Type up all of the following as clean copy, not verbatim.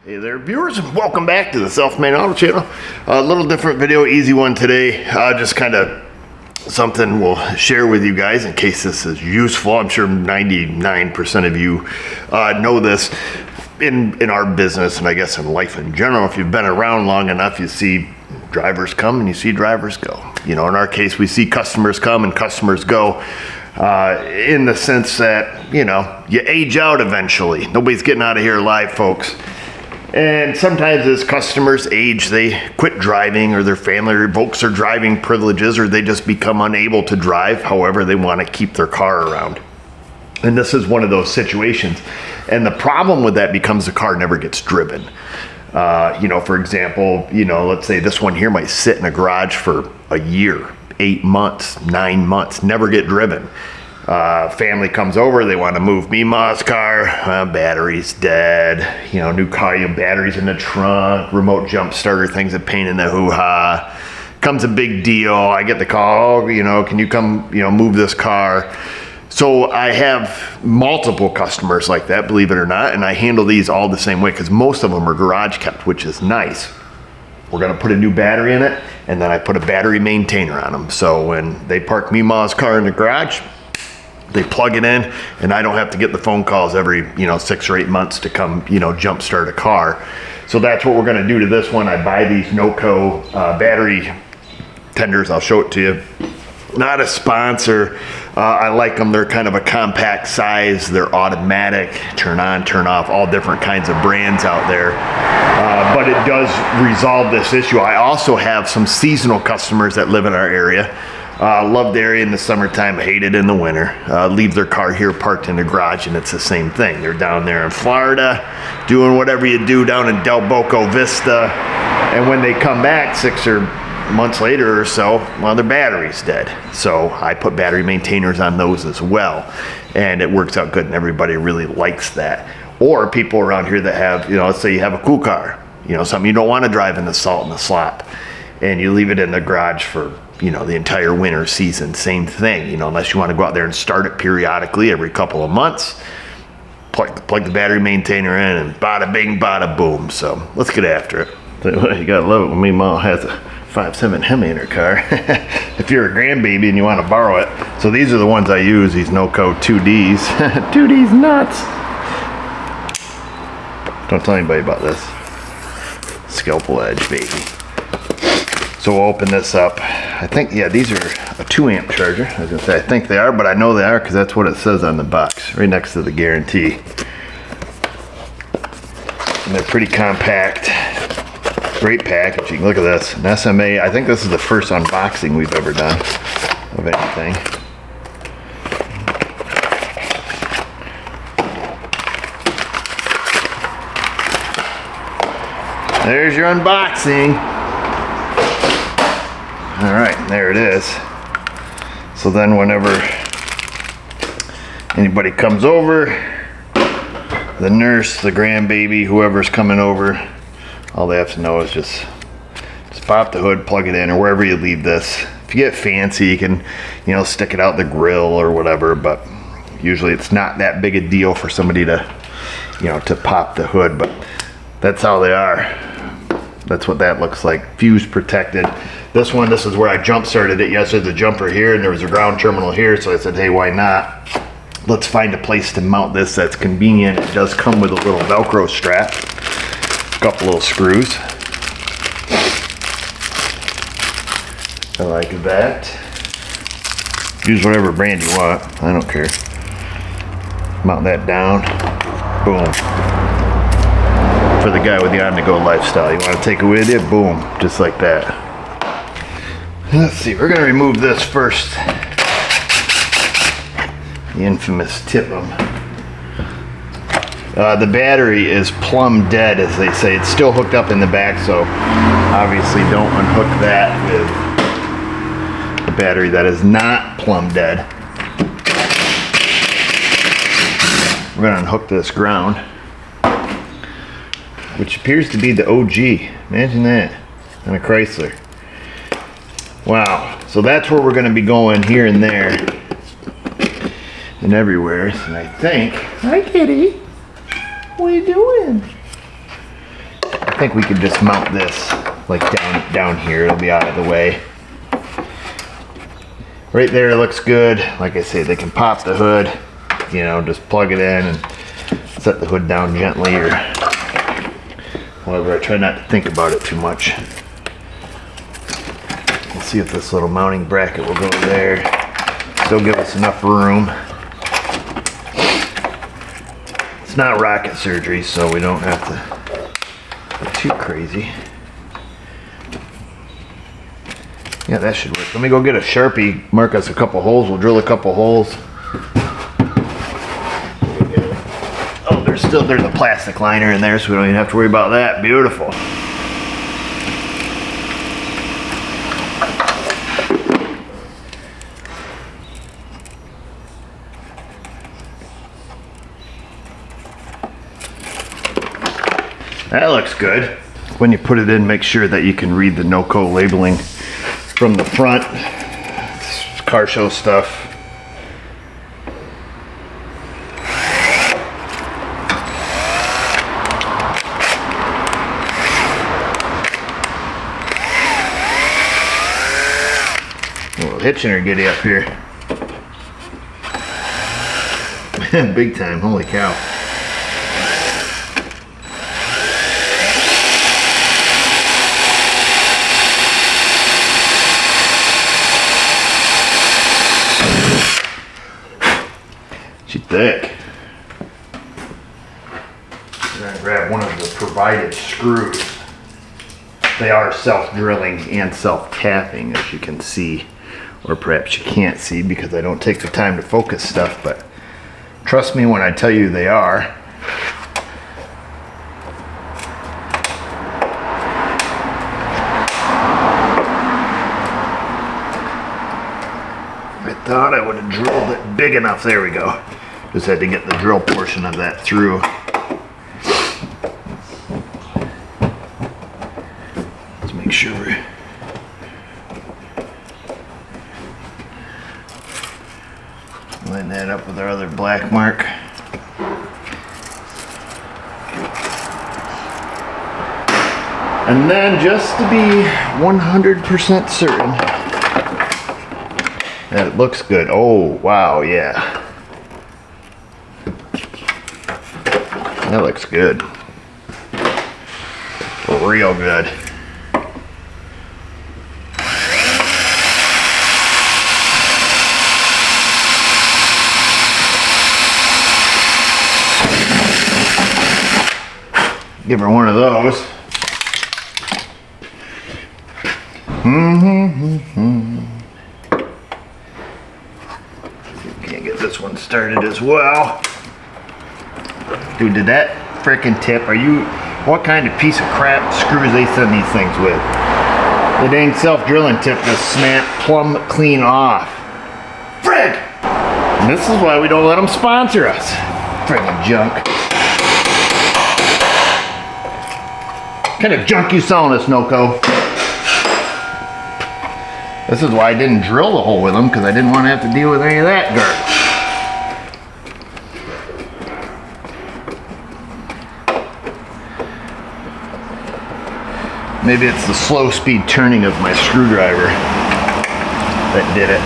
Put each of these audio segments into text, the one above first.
Hey there viewers, and welcome back to the Self-Made Auto Channel. A little different video, easy one today. Just kind of something we'll share with you guys in case this is useful. I'm sure 99% of you know this in our business, and I guess in life in general. If you've been around long enough, you see drivers come and you see drivers go. You know, in our case, we see customers come and customers go. In the sense that, you know, you age out eventually. Nobody's getting out of here alive, folks. And sometimes as customers age, they quit driving, or their family revokes their driving privileges, or they just become unable to drive. However, they want to keep their car around. And this is one of those situations. And the problem with that becomes the car never gets driven. You know, for example, you know, let's say this one here might sit in a garage for a year, 8 months, 9 months, never get driven. Family comes over, they want to move Mima's car, battery's dead, you know, new car, you know, batteries in the trunk, remote jump starter thing's a pain in the hoo-ha. Comes a big deal, I get the call, oh, you know, can you come, you know, move this car? So I have multiple customers like that, believe it or not, and I handle these all the same way because most of them are garage kept, which is nice. We're gonna put a new battery in it, and then I put a battery maintainer on them. So when they park Mima's car in the garage, they plug it in, and I don't have to get the phone calls every, you know, 6 or 8 months to come, you know, jump start a car. So that's what we're gonna do to this one. I buy these NOCO battery tenders. I'll show it to you. Not a sponsor. I like them. They're kind of a compact size. They're automatic, turn on, turn off, all different kinds of brands out there. But it does resolve this issue. I also have some seasonal customers that live in our area. Love the area in the summertime, hate it in the winter. Leave their car here parked in the garage, and it's the same thing. They're down there in Florida doing whatever you do down in Del Boca Vista, and when they come back 6 or months later or so, well, their battery's dead. So I put battery maintainers on those as well, and it works out good, and everybody really likes that. Or people around here that have, you know, let's say you have a cool car, you know, something you don't want to drive in the salt and the slop, and you leave it in the garage for, you know, the entire winter season. Same thing, you know, unless you want to go out there and start it periodically every couple of months, plug the battery maintainer in, and bada bing, bada boom. So let's get after it. You gotta love it when me mom has a 5.7 Hemi in her car. If you're a grandbaby and you want to borrow it. So these are the ones I use, these NOCO 2Ds. 2Ds nuts. Don't tell anybody about this. Scalpel edge, baby. So we'll open this up. I think, yeah, these are a 2 amp charger. I was gonna say, I think they are, but I know they are because that's what it says on the box, right next to the guarantee. And they're pretty compact. Great packaging. Look at this, an SMA. I think this is the first unboxing we've ever done of anything. There's your unboxing. All right, there it is. So then whenever anybody comes over, the nurse, the grandbaby, whoever's coming over, all they have to know is just pop the hood, plug it in, or wherever you leave this. If you get fancy, you can, you know, stick it out the grill or whatever, but usually it's not that big a deal for somebody to, you know, to pop the hood, but that's how they are. That's what that looks like, fuse protected. This one, this is where I jump started it. Yes, there's a jumper here and there was a ground terminal here, so I said, hey, why not? Let's find a place to mount this that's convenient. It does come with a little Velcro strap, a couple little screws. I like that. Use whatever brand you want, I don't care. Mount that down, boom. For the guy with the on-the-go lifestyle, you want to take it with you, boom, just like that. Let's see, we're going to remove this first. The infamous tip-em. The battery is plumb dead, as they say. It's still hooked up in the back, so obviously don't unhook that with the battery that is not plumb dead. We're going to unhook this ground, which appears to be the OG. Imagine that, on a Chrysler. Wow, so that's where we're going to be going, here and there and everywhere. And I think, hi kitty, what are you doing? think we could just mount this like down here. It'll be out of the way. Right there looks good. Like I say, they can pop the hood, you know, just plug it in and set the hood down gently or whatever. I try not to think about it too much. We'll see if this little mounting bracket will go there. Still give us enough room. It's not rocket surgery, so we don't have to go too crazy. Yeah, that should work. Let me go get a Sharpie, mark us a couple holes. We'll drill a couple holes. Oh, there's a plastic liner in there, so we don't even have to worry about that. Beautiful. That looks good. When you put it in, make sure that you can read the NOCO labeling from the front. It's car show stuff. A little hitching giddy up here. Big time, holy cow. She's thick. I'm going to grab one of the provided screws. They are self-drilling and self-tapping, as you can see. Or perhaps you can't see because I don't take the time to focus stuff, but trust me when I tell you they are. I thought I would have drilled it big enough. There we go. Just had to get the drill portion of that through. Let's make sure we line that up with our other black mark. And then just to be 100% certain that it looks good. Oh, wow, yeah. That looks good. Real good. Give her one of those. Can't get this one started as well. Dude, did that frickin' tip? What kind of piece of crap screws they send these things with? The dang self-drilling tip just snapped plumb clean off. Frig! And this is why we don't let them sponsor us. Friggin' junk. What kind of junk you selling us, NOCO? This is why I didn't drill the hole with them, because I didn't want to have to deal with any of that garbage. Maybe it's the slow speed turning of my screwdriver that did it.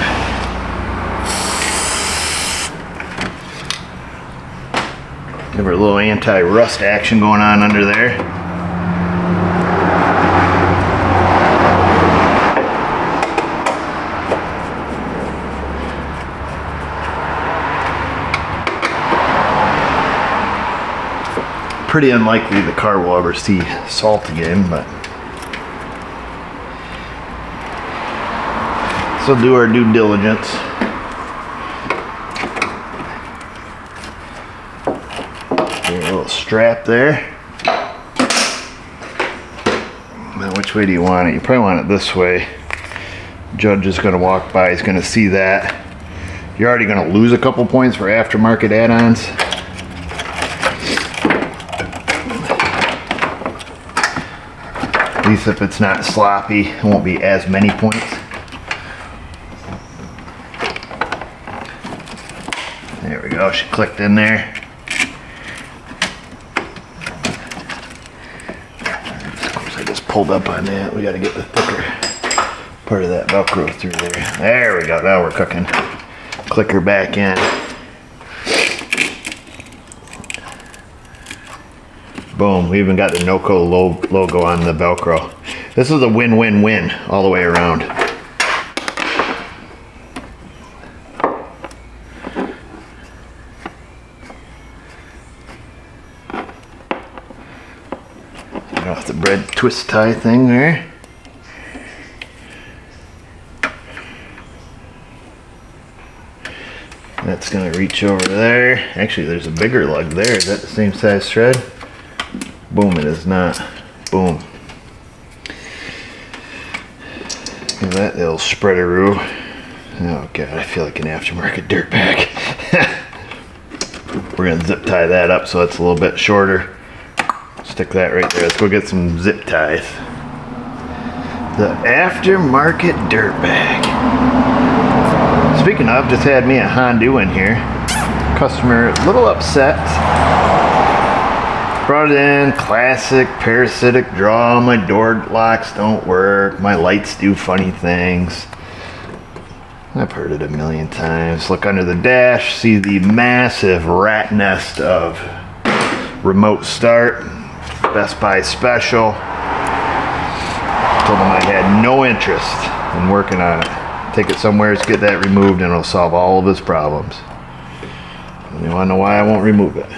Give her a little anti-rust action going on under there. Pretty unlikely the car will ever see salt again, but so do our due diligence. A little strap there. Now, which way do you want it? You probably want it this way. Judge is going to walk by. He's going to see that. You're already going to lose a couple points for aftermarket add-ons. At least if it's not sloppy, it won't be as many points. There we go, she clicked in there. pulled up on that. We got to get the thicker part of that Velcro through there. There we go. Now we're cooking. Click her back in. Boom. We even got the NOCO logo on the Velcro. This is a win-win-win all the way around. Get off the bread twist tie thing there. That's going to reach over there. Actually, there's a bigger lug there. Is that the same size thread? Boom, it is not. Boom. Look at that little spreadaroo. Oh god, I feel like an aftermarket dirtbag. We're going to zip tie that up so it's a little bit shorter. Stick that right there. Let's go get some zip ties. The aftermarket dirtbag. Speaking of, just had me a Hondu in here. Customer a little upset. Brought it in, classic parasitic draw. My door locks don't work. My lights do funny things. I've heard it a million times. Look under the dash, see the massive rat nest of remote start. Best Buy special. Told them I had no interest in working on it. Take it somewhere, get that removed, and it'll solve all of his problems. And you want to know why I won't remove it?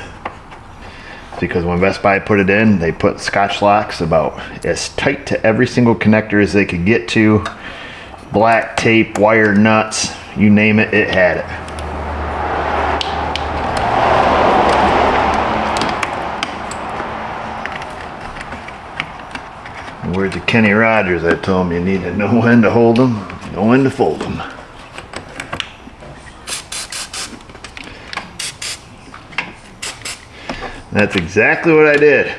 It's because when Best Buy put it in, they put Scotch locks about as tight to every single connector as they could get to. Black tape, wire nuts, you name it, it had it. In the words of Kenny Rogers, I told him you need to know when to hold them, know when to fold them. That's exactly what I did.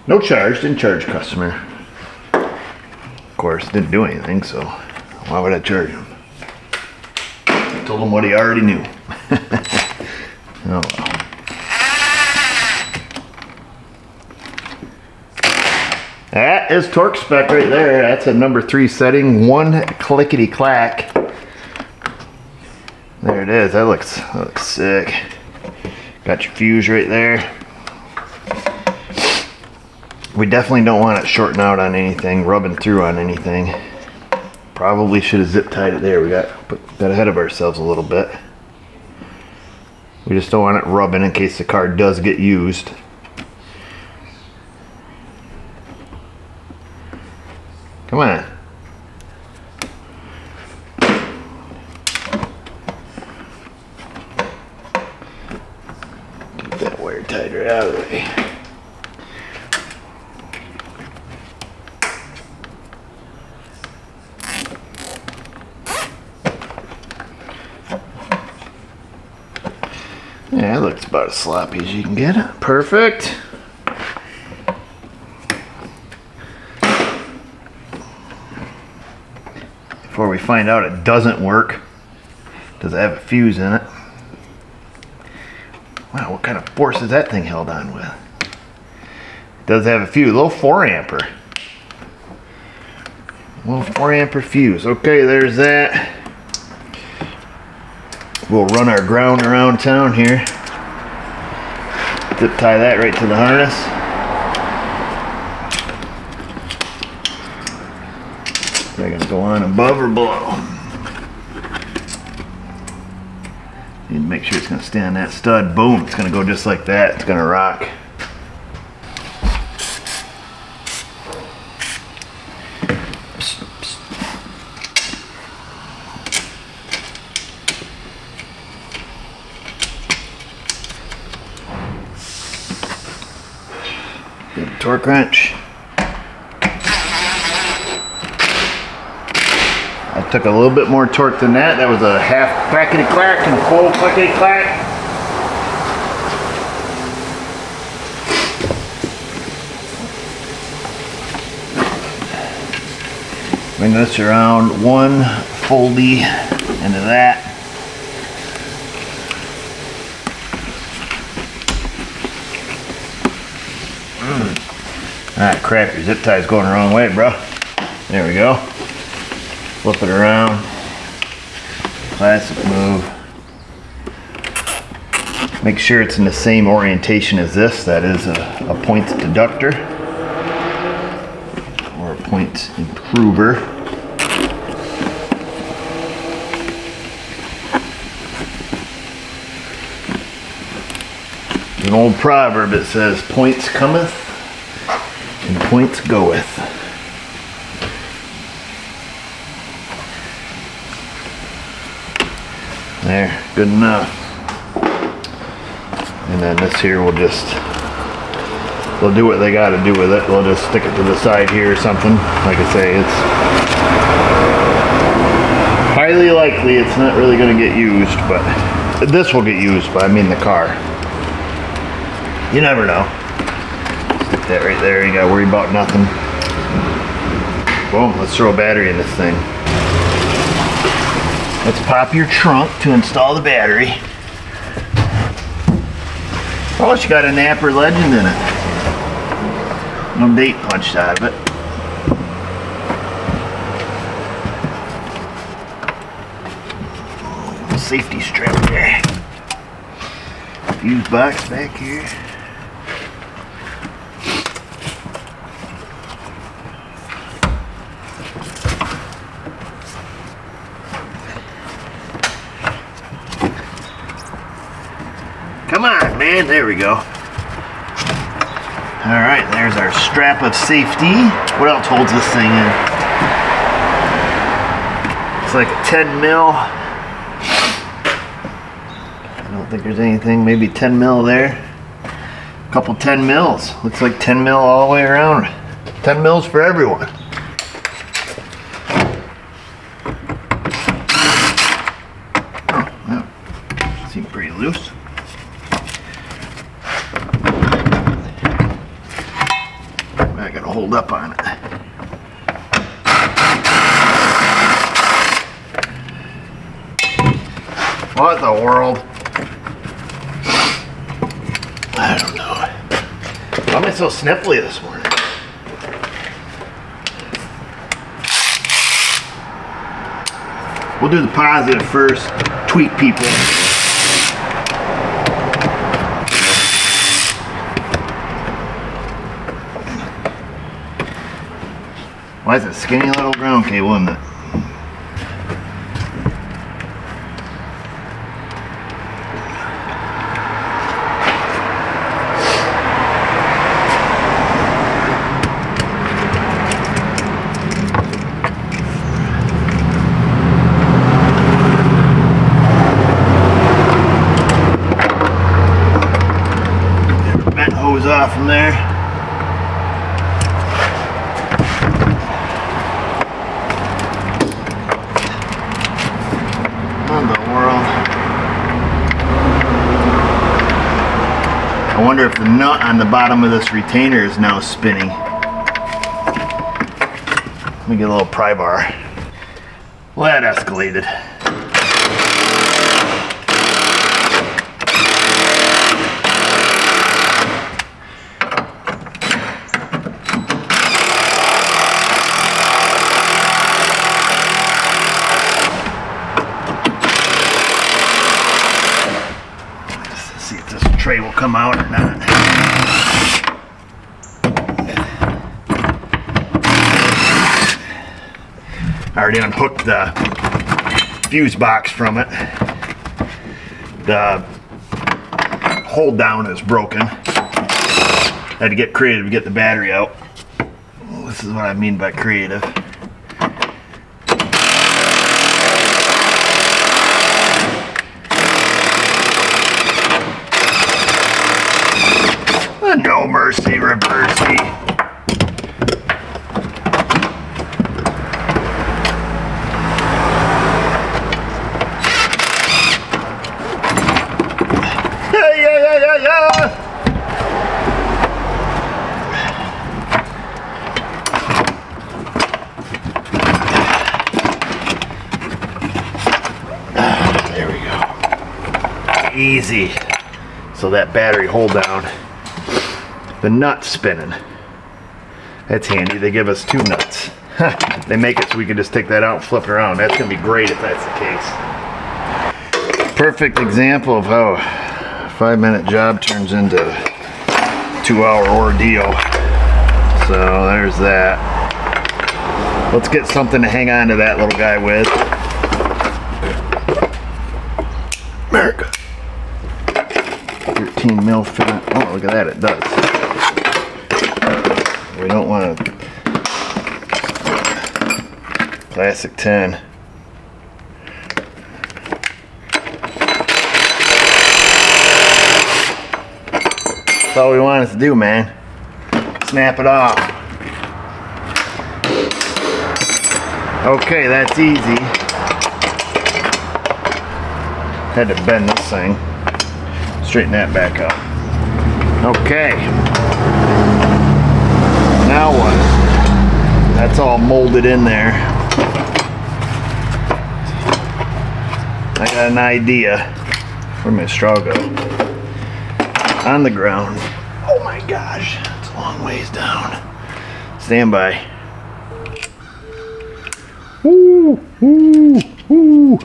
No charge, didn't charge customer. Of course, didn't do anything, so why would I charge him? Told him what he already knew. Oh well. That is torque spec right there. That's a number 3 setting. One clickety clack. There it is. That looks sick. Got your fuse right there. We definitely don't want it shorting out on anything, rubbing through on anything. Probably should have zip tied it there. We got ahead of ourselves a little bit. We just don't want it rubbing in case the car does get used. Come on. Get that wire tied right out of the way. Yeah, it looks about as sloppy as you can get it. Perfect. Before we find out it doesn't work, does it have a fuse in it? Wow, what kind of force is that thing held on with? It does have a fuse, a little 4 ampere. A little 4 ampere fuse. Okay, there's that. We'll run our ground around town here. Zip tie that right to the harness. They're gonna go on above or below. Need to make sure it's gonna stay on that stud. Boom, it's gonna go just like that. It's gonna rock. Torque wrench. I took a little bit more torque than that. That was a half clackety clack and full clackety clack. Bring this around, one foldy into that. Ah, crap, your zip tie's going the wrong way, bro. There we go. Flip it around. Classic move. Make sure it's in the same orientation as this. That is a points deductor or a points improver. An old proverb that says, points cometh and points goeth. There, good enough. And then this here will just, they'll do what they got to do with it. They'll just stick it to the side here or something. Like I say, it's highly likely it's not really going to get used, but this will get used, but I mean the car. You never know. Stick that right there, you gotta worry about nothing. Boom, let's throw a battery in this thing. Let's pop your trunk to install the battery. Oh, she got a Napper Legend in it. No date punched out of it. Safety strap there. Fuse box back here. Come on, man. There we go. All right, there's our strap of safety. What else holds this thing in? It's like a 10 mil. I don't think there's anything. Maybe 10 mil there. A couple 10 mils. Looks like 10 mil all the way around. 10 mils for everyone. Oh, that seemed pretty loose. I gotta hold up on it. What the world? I don't know. Why am I so sniffly this morning? We'll do the positive first. Tweak people. Why is it a skinny little ground cable, isn't it? Vent hose off from there. I wonder if the nut on the bottom of this retainer is now spinning. Let me get a little pry bar. Well, that escalated. See if this tray will come out or not. I already unhooked the fuse box from it. The hold down is broken. I had to get creative to get the battery out. This is what I mean by creative. No mercy, reversey. Yeah. There we go. Easy. So that battery hold down. The nut's spinning. That's handy. They give us 2 nuts. They make it so we can just take that out and flip it around. That's gonna be great if that's the case. Perfect example of how a 5-minute job turns into a 2-hour ordeal. So there's that. Let's get something to hang on to that little guy with. America. 13 mil fit. Oh, look at that, it does. We don't want a classic 10. That's all we want it to do, man. Snap it off. Okay, that's easy. Had to bend this thing. Straighten that back up. Okay. Now what? That's all molded in there. I got an idea. Where'd my straw go? On the ground. Oh my gosh, it's a long ways down. Stand by. Woo, woo, woo.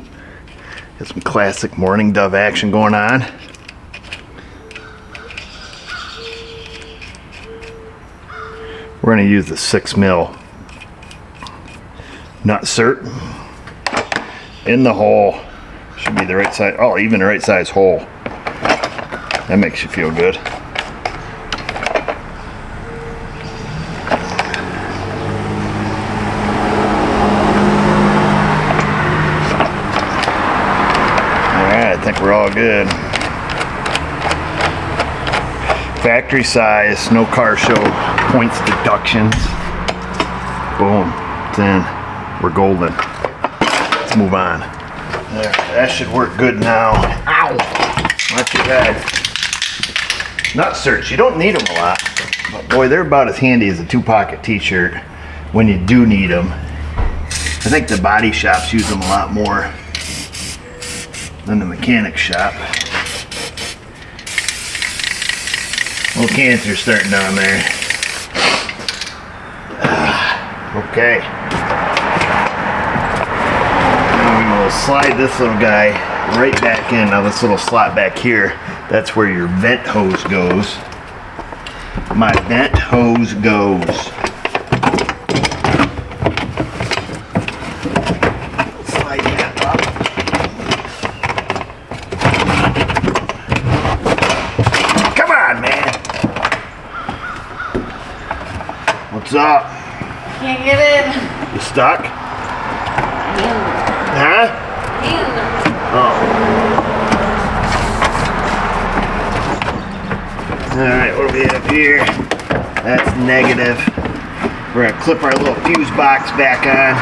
Got some classic morning dove action going on. We're going to use the 6 mil nut cert in the hole. Should be the right size. Oh, even the right size hole. That makes you feel good. Alright, I think we're all good. Factory size, no car show points deductions. Boom, it's in. We're golden. Let's move on. There, that should work good now. Ow! Not too bad. Nut certs, you don't need them a lot. But boy, they're about as handy as a 2-pocket t-shirt when you do need them. I think the body shops use them a lot more than the mechanic shop. Little cancer starting down there. Okay. Now we will slide this little guy right back in. Now this little slot back here, that's where your vent hose goes. My vent hose goes. Slide that up. Come on, man. What's up? Can't get in. You stuck? Huh? Oh. Alright, what do we have here? That's negative. We're going to clip our little fuse box back on.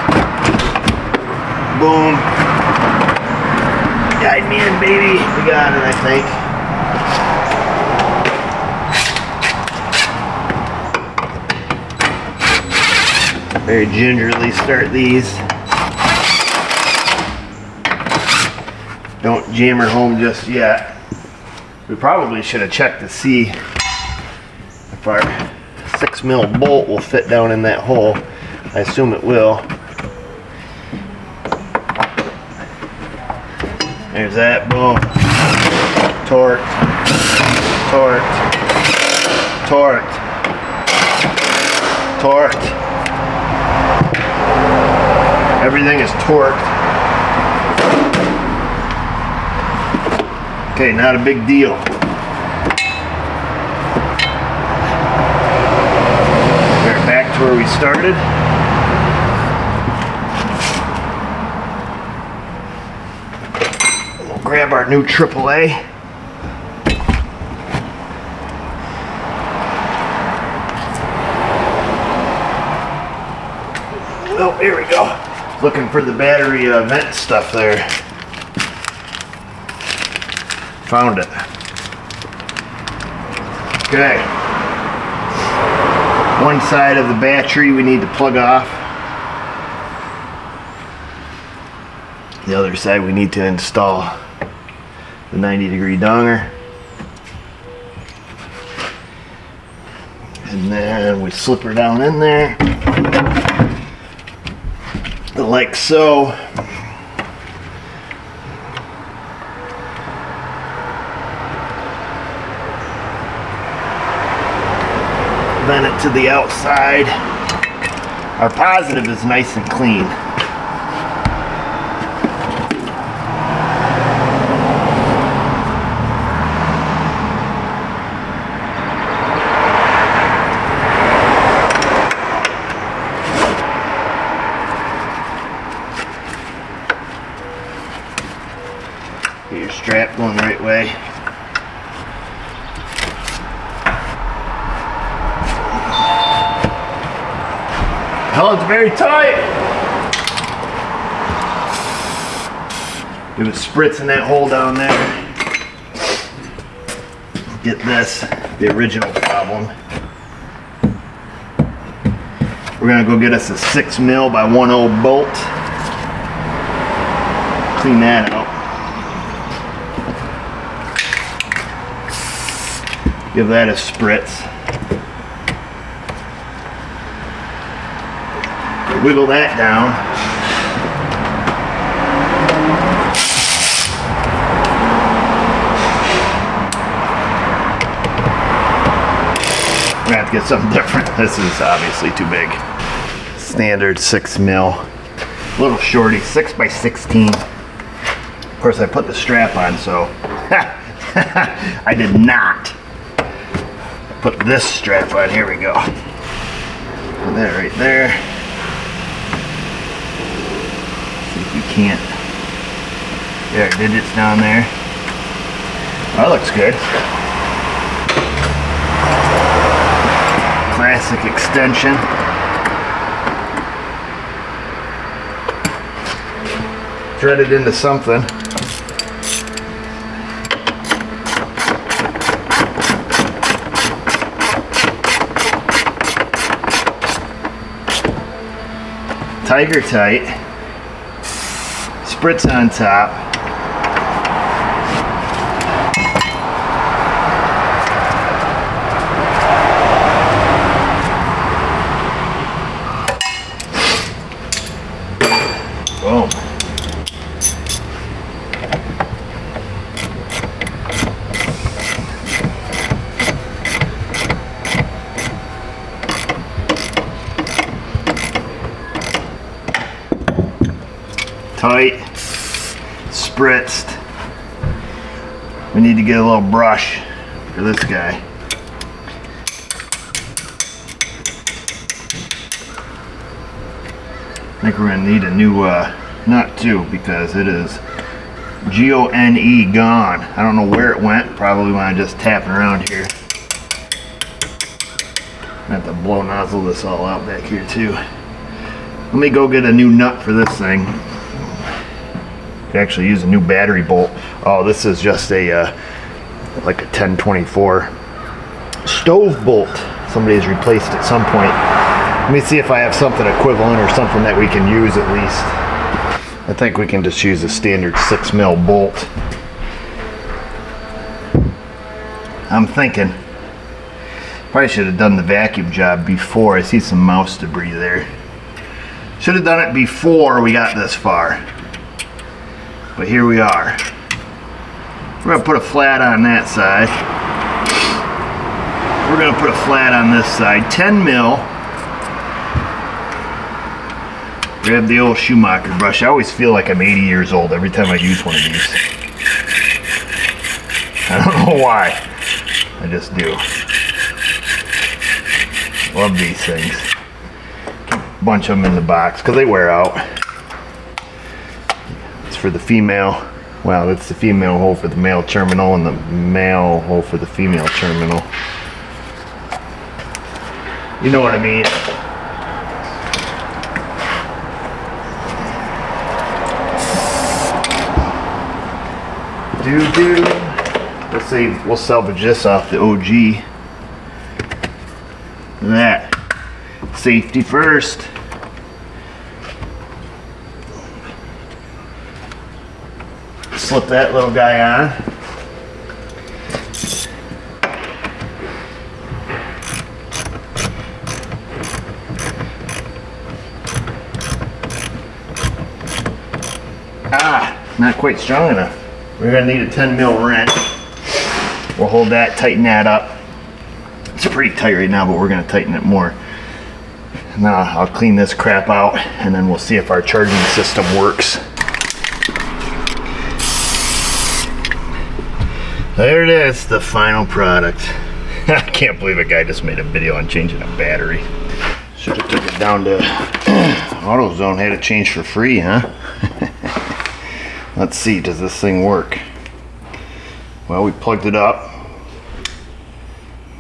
Boom. Guide me in, baby. We got it, I think. Very gingerly start these. Don't jam her home just yet. We probably should have checked to see if our 6 mil bolt will fit down in that hole. I assume it will. There's that, boom. Torqued. Torqued. Torqued. Torqued. Everything is torqued. Okay, not a big deal. We're back to where we started. We'll grab our new AAA. Oh, here we go. Looking for the battery vent stuff there. Found it. Okay. One side of the battery we need to plug off. The other side we need to install the 90-degree donger. And then we slip her down in there, like so. Vent it to the outside. Our positive is nice and clean. Get your strap going the right way. Oh, it's very tight. Give it spritz in that hole down there. Get this, the original problem. We're gonna go get us a 6mm by 1/0 bolt. Clean that out. Give that a spritz. Wiggle that down. We're gonna have to get something different. This is obviously too big. Standard 6mm. A little shorty, 6 by 16. Of course, I put the strap on, so I did not put this strap on. Here we go. Put that right there. You can't. There, digits down there. That looks good. Classic extension. Thread it into something. Tiger tight. Spritz on top. Boom. Tight. Spritzed. We need to get a little brush for this guy. I think we're going to need a new nut too, because it is G-O-N-E gone. I don't know where it went. Probably when I just tapping around here. I have to blow nozzle this all out back here too. Let me go get a new nut for this thing. Could actually use a new battery bolt. Oh, this is just a like a 1024 stove bolt. Somebody has replaced at some point. Let me see if I have something equivalent or something that we can use at least. I think we can just use a standard 6mm bolt. I'm thinking probably should have done the vacuum job before. I see some mouse debris there. Should have done it before we got this far. But here we are. We're gonna put a flat on that side. We're gonna put a flat on this side. 10mm. Grab the old Schumacher brush. I always feel like I'm 80 years old every time I use one of these. I don't know why. I just do. Love these things. Bunch of them in the box because they wear out. It's for the female. Well, that's the female hole for the male terminal and the male hole for the female terminal. You know what I mean. Let's see, we'll salvage this off the OG. That. Safety first. Slip that little guy on. not quite strong enough. We're gonna need a 10 mil wrench. We'll hold that, tighten that up. It's pretty tight right now, but we're gonna tighten it more. Now I'll clean this crap out and then we'll see if our charging system works. There it is, the final product. I can't believe a guy just made a video on changing a battery. Should have took it down to AutoZone, had it changed for free, huh? Let's see, does this thing work? Well, we plugged it up.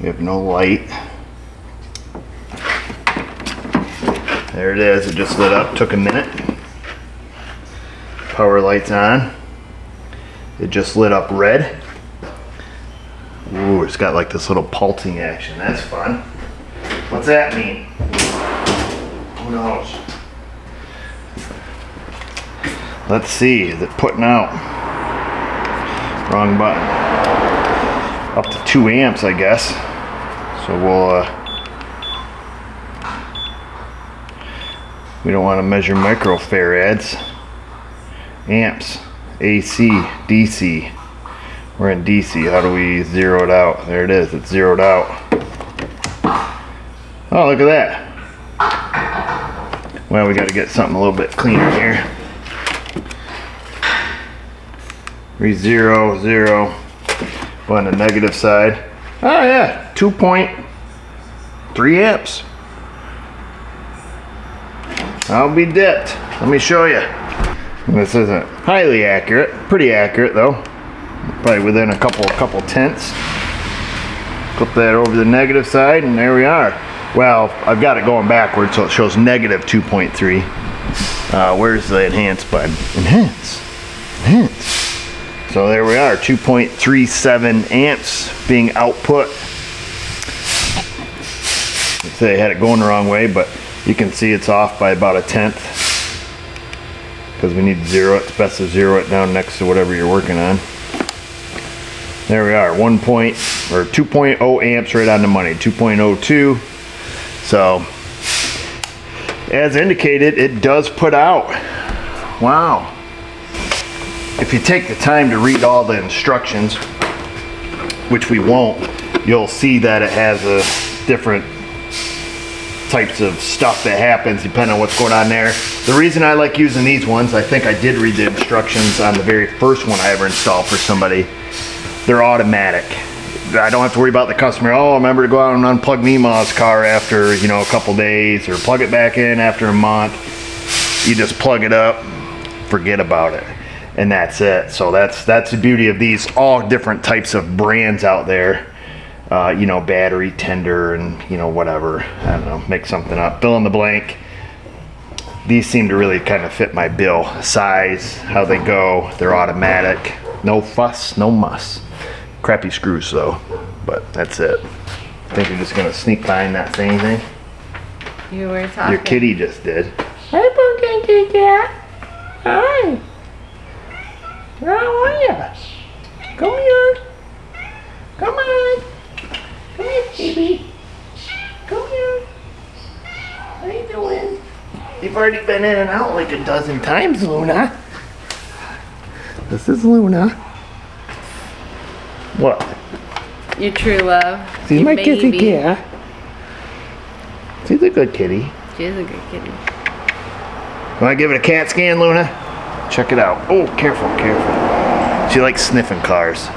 We have no light. There it is, it just lit up, took a minute. Power light's on. It just lit up red. Ooh, it's got like this little pulsing action, that's fun. What's that mean? Who knows? Let's see, is it putting out? Wrong button. Up to 2 amps, I guess. So we'll, we don't want to measure microfarads. Amps, AC, DC. We're in DC, how do we zero it out? There it is, it's zeroed out. Oh, look at that. Well, we got to get something a little bit cleaner here. 300. Go on the negative side. Oh yeah, 2.3 amps. I'll be dipped. Let me show you. This isn't highly accurate. Pretty accurate though. Probably within a couple tenths. Flip that over the negative side and there we are. Well, I've got it going backwards so it shows negative 2.3. Where's the enhance button? Enhance. So there we are, 2.37 amps being output. I'd say I had it going the wrong way, but you can see it's off by about a tenth. Because we need to zero it. It's best to zero it down next to whatever you're working on. There we are, 2.0 amps right on the money, 2.02. So, as indicated, it does put out. Wow. If you take the time to read all the instructions, which we won't, you'll see that it has a different types of stuff that happens depending on what's going on there. The reason I like using these ones, I think I did read the instructions on the very first one I ever installed for somebody. They're automatic. I don't have to worry about the customer, oh, remember to go out and unplug Mima's car after, you know, a couple days, or plug it back in after a month. You just plug it up, forget about it, and that's it. So that's the beauty of these, all different types of brands out there. You know, battery, tender, and, you know, whatever. I don't know, make something up, fill in the blank. These seem to really kind of fit my bill. Size, how they go, they're automatic. No fuss, no muss. Crappy screws though, but that's it. I think you're just gonna sneak by and not say anything. You were talking. Your kitty just did. Hey, Pumpkin Cat. Hi. How are you? Come here. Come on. Come here, baby. Come here. How you doing? You've already been in and out like a dozen times, Luna. This is Luna. What? Your true love. She's your my baby. kitty cat. She's a good kitty. She is a good kitty. Want to give it a cat scan, Luna? Check it out. Oh, careful, careful. She likes sniffing cars.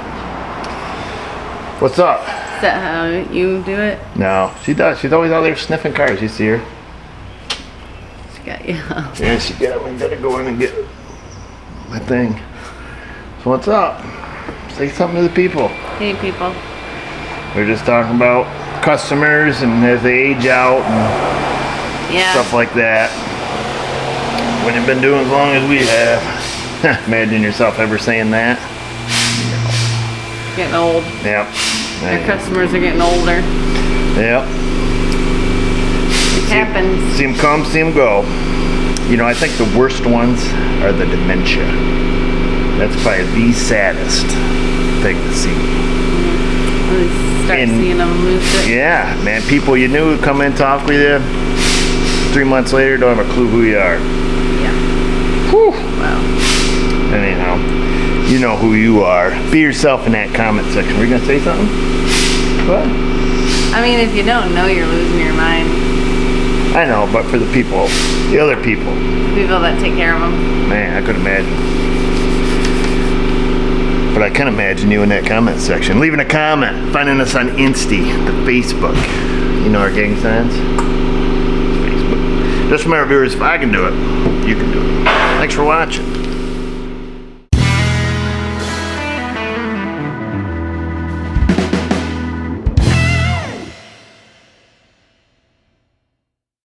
What's up? Is that how you do it? No, she does. She's always out there sniffing cars. You see her? She got you. Yeah, she got me. Gotta go in and get my thing. So what's up? Say something to the people. Hey, people. We're just talking about customers and as they age out and stuff like that. When you've been doing as long as we have. Imagine yourself ever saying that. Getting old. Yep. Our customers are getting older. Yep. It happens. See them come, see them go. You know, I think the worst ones are the dementia. That's probably the saddest thing to see. When you start seeing them lose it. Yeah, man. People you knew would come in, talk with you. 3 months later, don't have a clue who you are. Yeah. Whew. Wow. anyhow, you know who you are. Be yourself in that comment section. Were you gonna say something? What? I mean, if you don't know, you're losing your mind. I know, but for the people, the other people. People that take care of them. Man, I could imagine. But I can imagine you in that comment section. Leaving a comment, finding us on Insta, the Facebook. You know our gang signs? Facebook. Just remember, viewers, if I can do it, you can do it. Thanks for watching.